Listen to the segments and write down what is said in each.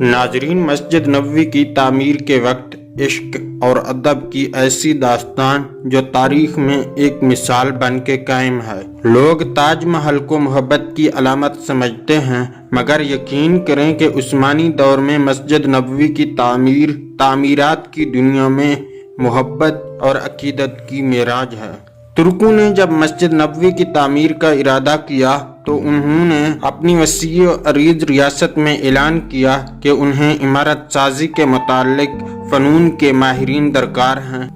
ناظرین، مسجد نبوی کی تعمیر کے وقت عشق اور ادب کی ایسی داستان جو تاریخ میں ایک مثال بن کے قائم ہے۔ لوگ تاج محل کو محبت کی علامت سمجھتے ہیں، مگر یقین کریں کہ عثمانی دور میں مسجد نبوی کی تعمیرات کی دنیا میں محبت اور عقیدت کی معراج ہے۔ ترکوں نے جب مسجد نبوی کی تعمیر کا ارادہ کیا تو انہوں نے اپنی وسیع و عریض ریاست میں اعلان کیا کہ انہیں عمارت سازی کے متعلق فنون کے ماہرین درکار ہیں۔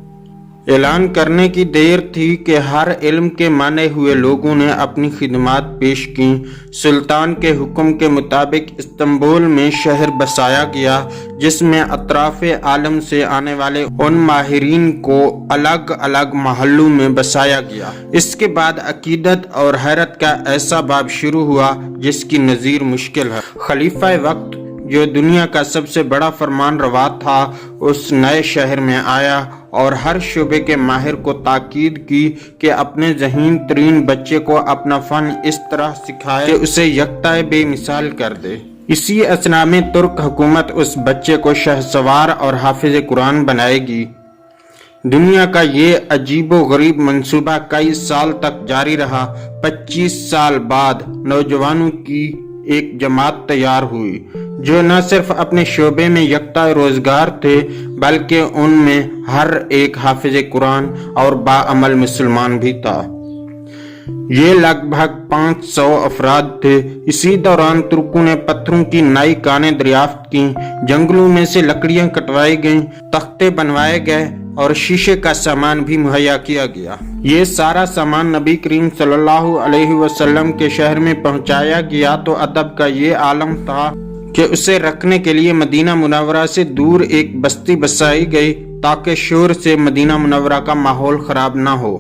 اعلان کرنے کی دیر تھی کہ ہر علم کے مانے ہوئے لوگوں نے اپنی خدمات پیش کیں۔ سلطان کے حکم کے مطابق استنبول میں شہر بسایا گیا، جس میں اطراف عالم سے آنے والے ان ماہرین کو الگ الگ محلوں میں بسایا گیا۔ اس کے بعد عقیدت اور حیرت کا ایسا باب شروع ہوا جس کی نظیر مشکل ہے۔ خلیفہ وقت، جو دنیا کا سب سے بڑا فرمان روا تھا، اس نئے شہر میں آیا اور ہر شعبے کے ماہر کو تاکید کی کہ اپنے ذہین ترین بچے کو اپنا فن اس طرح سکھائے کہ اسے یکتا بے مثال کر دے۔ اسی اثنا میں ترک حکومت اس بچے کو شہسوار اور حافظ قرآن بنائے گی۔ دنیا کا یہ عجیب و غریب منصوبہ کئی سال تک جاری رہا۔ 25 سال بعد نوجوانوں کی ایک جماعت تیار ہوئی جو نہ صرف اپنے شعبے میں یکتا روزگار تھے، بلکہ ان میں ہر ایک حافظ قرآن اور باعمل مسلمان بھی تھا۔ یہ لگ بھگ 500 افراد تھے۔ اسی دوران ترکوں نے پتھروں کی نئی کانیں دریافت کیں، جنگلوں میں سے لکڑیاں کٹوائی گئیں، تختے بنوائے گئے اور شیشے کا سامان بھی مہیا کیا گیا۔ یہ سارا سامان نبی کریم صلی اللہ علیہ وسلم کے شہر میں پہنچایا گیا تو ادب کا یہ عالم تھا کہ اسے رکھنے کے لیے مدینہ منورہ سے دور ایک بستی بسائی گئی تاکہ شور سے مدینہ منورہ کا ماحول خراب نہ ہو۔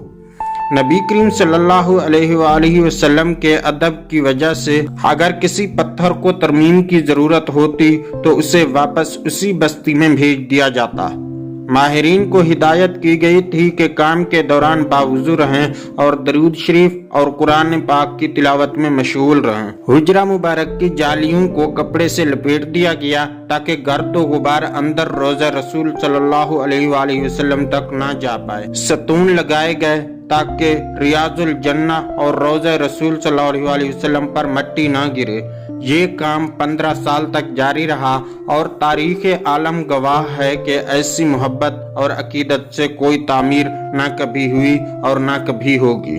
نبی کریم صلی اللہ علیہ وآلہ وسلم کے ادب کی وجہ سے اگر کسی پتھر کو ترمیم کی ضرورت ہوتی تو اسے واپس اسی بستی میں بھیج دیا جاتا۔ ماہرین کو ہدایت کی گئی تھی کہ کام کے دوران باوضو رہیں اور درود شریف اور قرآن پاک کی تلاوت میں مشغول رہیں۔ حجرہ مبارک کی جالیوں کو کپڑے سے لپیٹ دیا گیا تاکہ گرد و غبار اندر روضہ رسول صلی اللہ علیہ وآلہ وسلم تک نہ جا پائے۔ ستون لگائے گئے تاکہ ریاض الجنہ اور روضہ رسول صلی اللہ علیہ وآلہ وسلم پر مٹی نہ گرے۔ یہ کام 15 سال تک جاری رہا اور تاریخ عالم گواہ ہے کہ ایسی محبت اور عقیدت سے کوئی تعمیر نہ کبھی ہوئی اور نہ کبھی ہوگی۔